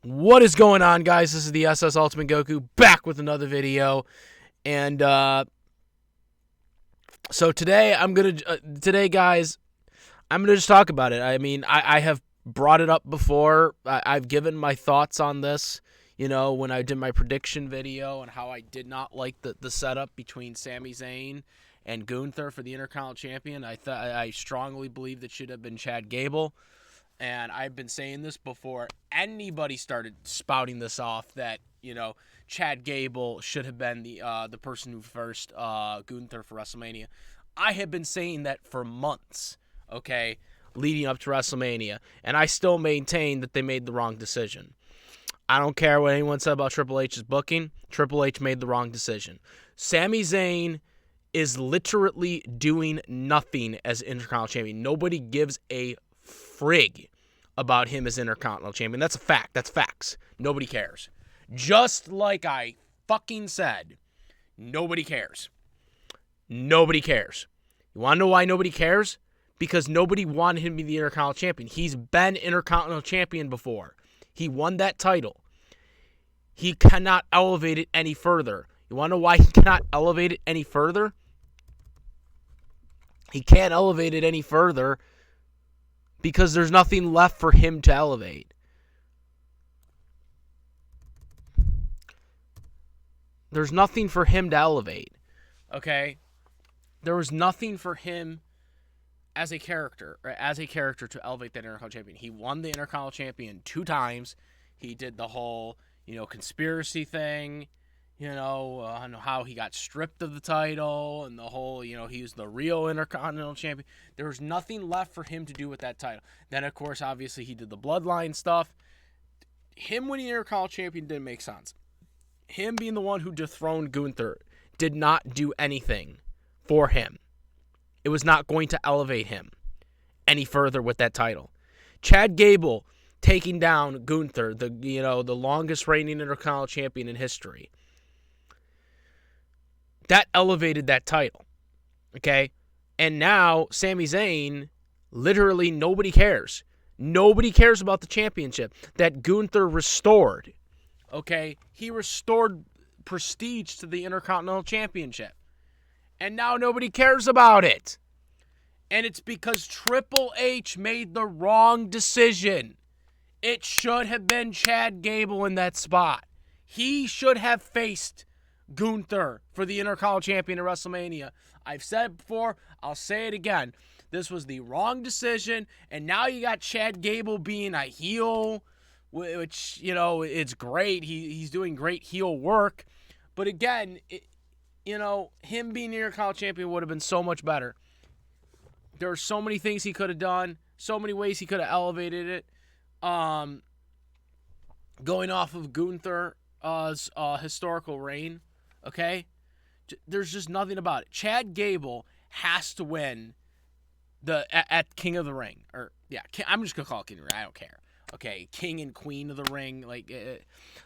What is going on, guys? This is the SS Ultimate Goku back with another video, and so today guys, I'm gonna just talk about it. I mean, I have brought it up before. I've given my thoughts on this. When I did my prediction video and how I did not like the setup between Sami Zayn and Gunther for the Intercontinental Champion. I strongly believe that should have been Chad Gable. And I've been saying this before anybody started spouting this off that, Chad Gable should have been the person who first Gunther for WrestleMania. I have been saying that for months, okay, leading up to WrestleMania. And I still maintain that they made the wrong decision. I don't care what anyone said about Triple H's booking. Triple H made the wrong decision. Sami Zayn is literally doing nothing as Intercontinental Champion. Nobody gives a frig about him as Intercontinental Champion. That's a fact. That's facts. Nobody cares. Just like I fucking said, nobody cares. Nobody cares. You want to know why nobody cares? Because nobody wanted him to be the Intercontinental Champion. He's been Intercontinental Champion before. He won that title. He cannot elevate it any further. You want to know why he cannot elevate it any further? He can't elevate it any further because there's nothing left for him to elevate. There's nothing for him to elevate. Okay? There was nothing for him as a character to elevate that Intercontinental Champion. He won the Intercontinental Champion 2 times. He did the whole, conspiracy thing, on how he got stripped of the title and the whole, he was the real Intercontinental Champion. There was nothing left for him to do with that title. Then, of course, obviously, he did the bloodline stuff. Him winning the Intercontinental Champion didn't make sense. Him being the one who dethroned Gunther did not do anything for him. It was not going to elevate him any further with that title. Chad Gable taking down Gunther, the longest reigning Intercontinental Champion in history. That elevated that title. Okay? And now Sami Zayn, literally nobody cares. Nobody cares about the championship that Gunther restored. Okay? He restored prestige to the Intercontinental Championship. And now nobody cares about it. And it's because Triple H made the wrong decision. It should have been Chad Gable in that spot. He should have faced Gunther for the Intercontinental Champion at WrestleMania. I've said it before. I'll say it again. This was the wrong decision. And now you got Chad Gable being a heel, which, it's great. He's doing great heel work. But again, him being the Intercontinental Champion would have been so much better. There are so many things he could have done, so many ways he could have elevated it. Going off of Gunther's historical reign, okay? There's just nothing about it. Chad Gable has to win at King of the Ring. I'm just going to call it King of the Ring. I don't care. Okay, King and Queen of the Ring.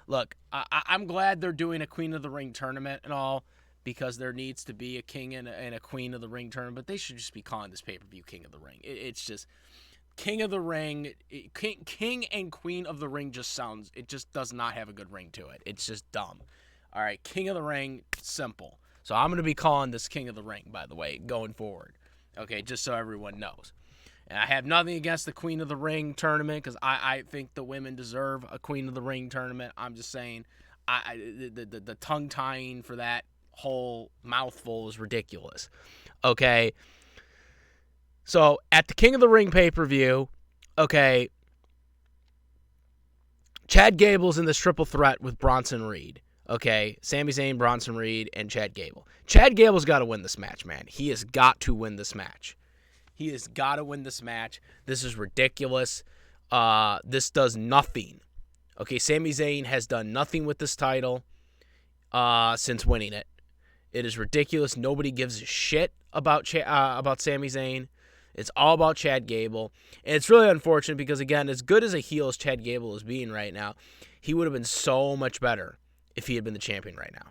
Look, I'm glad they're doing a Queen of the Ring tournament and all, because there needs to be a King and a Queen of the Ring tournament, but they should just be calling this pay-per-view King of the Ring. It's just King of the Ring, King and Queen of the Ring it just does not have a good ring to it. It's just dumb. All right, King of the Ring, simple. So I'm going to be calling this King of the Ring, by the way, going forward. Okay, just so everyone knows. And I have nothing against the Queen of the Ring tournament, because I think the women deserve a Queen of the Ring tournament. I'm just saying, the tongue-tying for that whole mouthful is ridiculous. Okay, so at the King of the Ring pay-per-view, okay, Chad Gable's in this triple threat with Bronson Reed. Okay, Sami Zayn, Bronson Reed, and Chad Gable. Chad Gable's got to win this match, man. He has got to win this match. He has got to win this match. This is ridiculous. This does nothing. Okay, Sami Zayn has done nothing with this title since winning it. It is ridiculous. Nobody gives a shit about Sami Zayn. It's all about Chad Gable. And it's really unfortunate because, again, as good as a heel as Chad Gable is being right now, he would have been so much better if he had been the champion right now.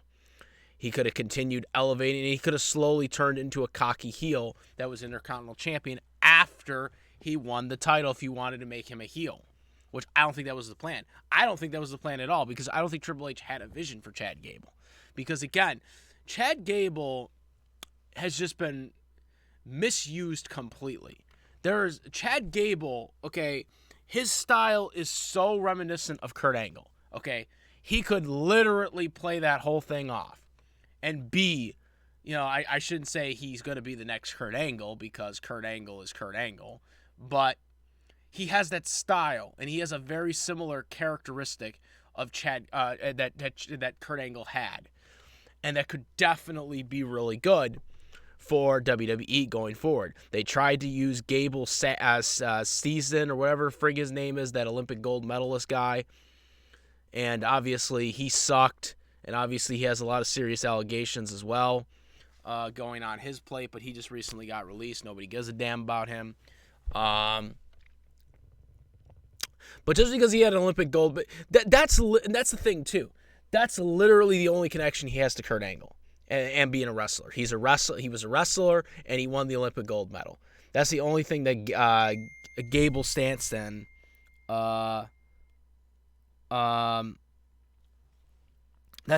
He could have continued elevating, and he could have slowly turned into a cocky heel that was Intercontinental Champion after he won the title if you wanted to make him a heel. which I don't think that was the plan. I don't think that was the plan at all, because I don't think Triple H had a vision for Chad Gable. Because, again, Chad Gable has just been misused completely. There's Chad Gable, okay, his style is so reminiscent of Kurt Angle, okay? He could literally play that whole thing off and be, I shouldn't say he's going to be the next Kurt Angle, because Kurt Angle is Kurt Angle, but he has that style, and he has a very similar characteristic of Chad that Kurt Angle had, and that could definitely be really good for WWE going forward. They tried to use Gable as Season, or whatever frig his name is, that Olympic gold medalist guy, and obviously he sucked, and obviously he has a lot of serious allegations as well going on his plate, but he just recently got released. Nobody gives a damn about him. But just because he had an Olympic gold, but that's the thing too. That's literally the only connection he has to Kurt Angle and being a wrestler. He was a wrestler, and he won the Olympic gold medal. That's the only thing that Gable stands in. That's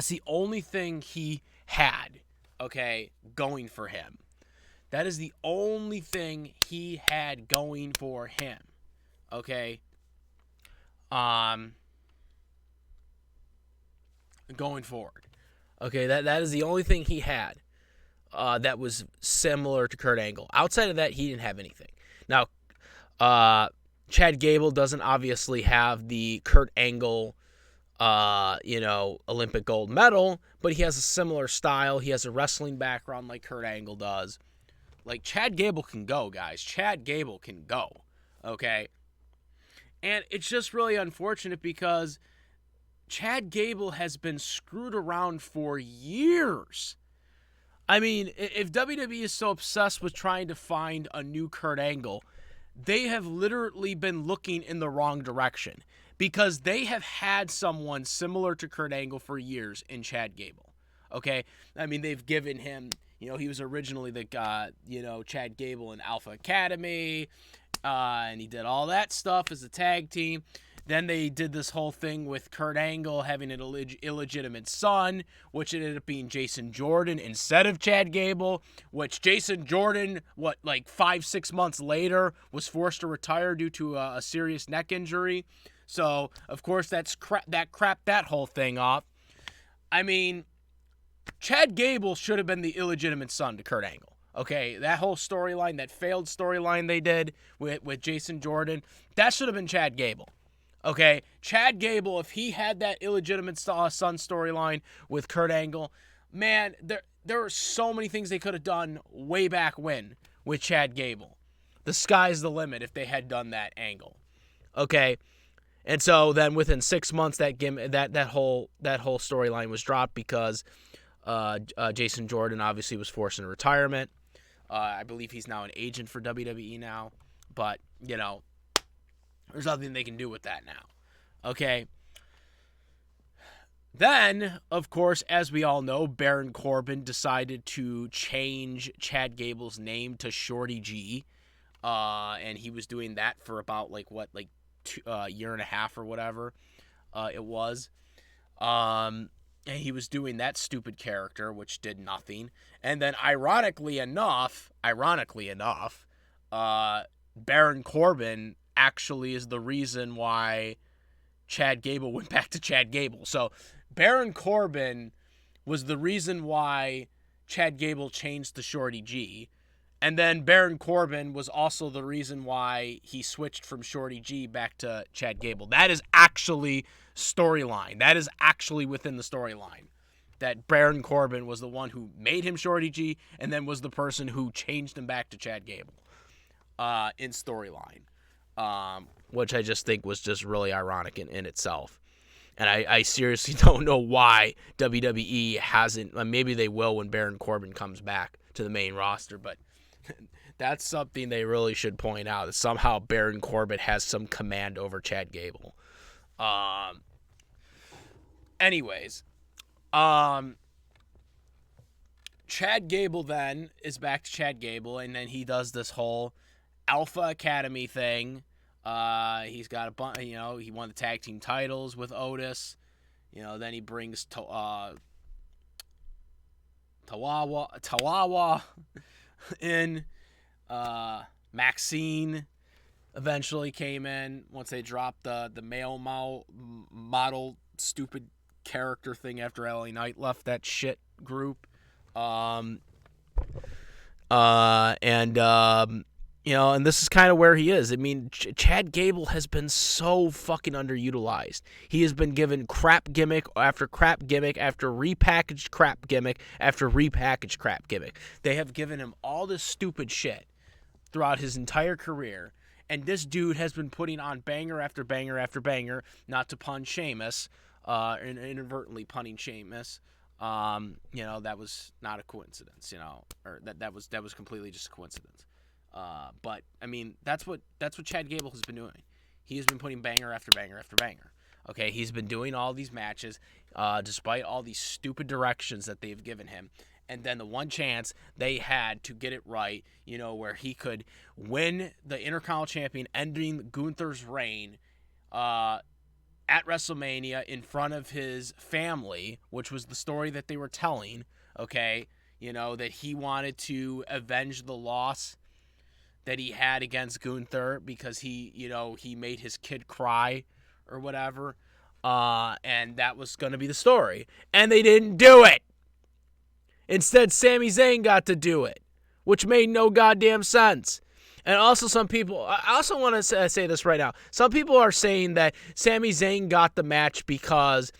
the only thing he had, okay, going for him. That is the only thing he had going for him, okay? Going forward. Okay, that is the only thing he had that was similar to Kurt Angle. Outside of that, he didn't have anything. Now, Chad Gable doesn't obviously have the Kurt Angle, Olympic gold medal, but he has a similar style. He has a wrestling background like Kurt Angle does. Like, Chad Gable can go, guys. Chad Gable can go, okay? And it's just really unfortunate, because Chad Gable has been screwed around for years. I mean, if WWE is so obsessed with trying to find a new Kurt Angle, they have literally been looking in the wrong direction, because they have had someone similar to Kurt Angle for years in Chad Gable. Okay? I mean, they've given him, he was originally the guy, Chad Gable in Alpha Academy, and he did all that stuff as a tag team. Then they did this whole thing with Kurt Angle having an illegitimate son, which ended up being Jason Jordan instead of Chad Gable, which Jason Jordan, 5-6 months later, was forced to retire due to a serious neck injury. So, of course, that crapped that whole thing off. I mean, Chad Gable should have been the illegitimate son to Kurt Angle. Okay, that whole storyline, that failed storyline they did with Jason Jordan, that should have been Chad Gable. Okay, Chad Gable, if he had that illegitimate son storyline with Kurt Angle, man, there are so many things they could have done way back when with Chad Gable. The sky's the limit if they had done that angle. Okay, and so then within 6 months, that whole storyline was dropped, because Jason Jordan obviously was forced into retirement. I believe he's now an agent for WWE now, but there's nothing they can do with that now. Okay. Then, of course, as we all know, Baron Corbin decided to change Chad Gable's name to Shorty G. And he was doing that for about, a year and a half or whatever it was. And he was doing that stupid character, which did nothing. And then, ironically enough, Baron Corbin actually is the reason why Chad Gable went back to Chad Gable. So Baron Corbin was the reason why Chad Gable changed to Shorty G. And then Baron Corbin was also the reason why he switched from Shorty G back to Chad Gable. That is actually storyline. That is actually within the storyline. That Baron Corbin was the one who made him Shorty G, and then was the person who changed him back to Chad Gable in storyline. Which I just think was just really ironic in itself. And I seriously don't know why WWE hasn't. Maybe they will when Baron Corbin comes back to the main roster, but that's something they really should point out, that somehow Baron Corbin has some command over Chad Gable. Anyways, Chad Gable then is back to Chad Gable, and then he does this whole Alpha Academy thing, He's got a bunch. He won the tag team titles with Otis. Then he brings Tawawa in. Maxine eventually came in once they dropped the male model stupid character thing after LA Knight left that shit group. And this is kind of where he is. I mean, Chad Gable has been so fucking underutilized. He has been given crap gimmick after crap gimmick after repackaged crap gimmick after repackaged crap gimmick. They have given him all this stupid shit throughout his entire career, and this dude has been putting on banger after banger after banger, not to pun Sheamus, inadvertently punning Sheamus. That was not a coincidence, or that was completely just a coincidence. But I mean, that's what Chad Gable has been doing. He has been putting banger after banger after banger. Okay, he's been doing all these matches, despite all these stupid directions that they've given him. And then the one chance they had to get it right, where he could win the Intercontinental Champion, ending Gunther's reign at WrestleMania in front of his family, which was the story that they were telling, okay? That he wanted to avenge the loss that he had against Gunther because he made his kid cry or whatever. And that was going to be the story. And they didn't do it. Instead, Sami Zayn got to do it, which made no goddamn sense. And also I also want to say this right now. Some people are saying that Sami Zayn got the match because,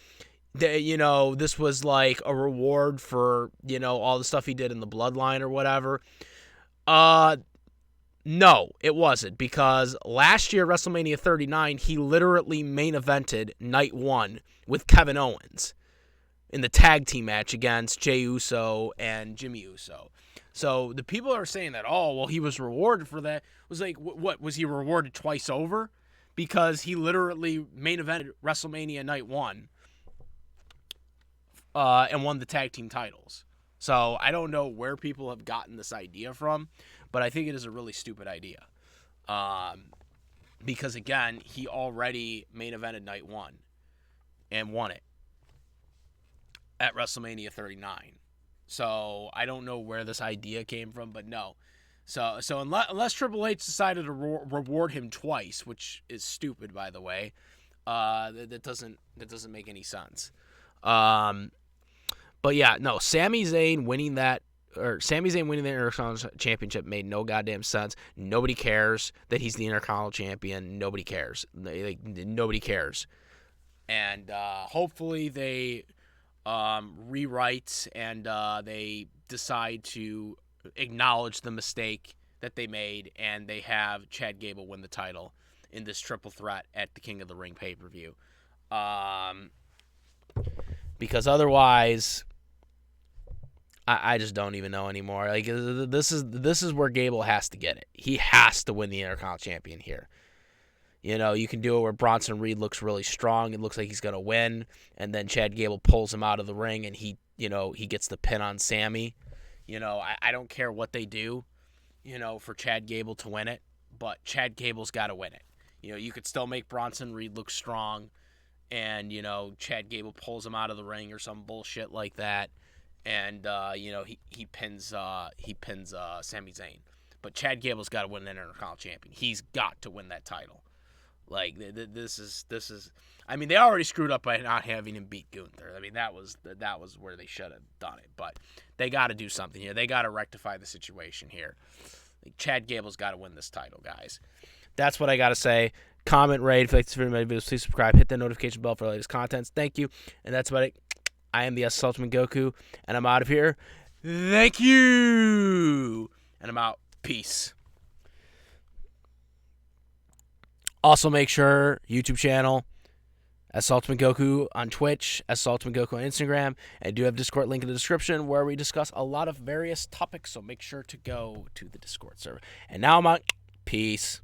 this was like a reward for, all the stuff he did in the Bloodline or whatever. No, it wasn't, because last year, WrestleMania 39, he literally main evented night 1 with Kevin Owens in the tag team match against Jey Uso and Jimmy Uso. So the people are saying that, he was rewarded for that. It was like, what, was he rewarded twice over? Because he literally main evented WrestleMania night 1 and won the tag team titles. So I don't know where people have gotten this idea from, but I think it is a really stupid idea. Because, again, he already main evented night 1 and won it at WrestleMania 39. So I don't know where this idea came from, but no. So unless Triple H decided to reward him twice, which is stupid, by the way, that doesn't make any sense. But yeah, no, Sami Zayn winning the Intercontinental Championship made no goddamn sense. Nobody cares that he's the Intercontinental Champion. Nobody cares. Nobody cares. And hopefully they rewrite and they decide to acknowledge the mistake that they made, and they have Chad Gable win the title in this triple threat at the King of the Ring pay-per-view. Because otherwise, I just don't even know anymore. Like, this is where Gable has to get it. He has to win the Intercontinental Champion here. You can do it where Bronson Reed looks really strong. It looks like he's going to win. And then Chad Gable pulls him out of the ring and he gets the pin on Sammy. I don't care what they do, for Chad Gable to win it. But Chad Gable's got to win it. You could still make Bronson Reed look strong. And, Chad Gable pulls him out of the ring or some bullshit like that. And, he pins Sami Zayn. But Chad Gable's got to win the Intercontinental Champion. He's got to win that title. Like, this is. I mean, they already screwed up by not having him beat Gunther. I mean, that was where they should have done it. But they got to do something here. They got to rectify the situation here. Like, Chad Gable's got to win this title, guys. That's what I got to say. Comment, rate. If you like this video, videos, please subscribe. Hit the notification bell for the latest contents. Thank you. And that's about it. I am the Ultimate Goku, and I'm out of here. Thank you. And I'm out. Peace. Also, make sure YouTube channel, Ultimate Goku on Twitch, Ultimate Goku on Instagram, and I do have Discord link in the description where we discuss a lot of various topics, so make sure to go to the Discord server. And now I'm out. Peace.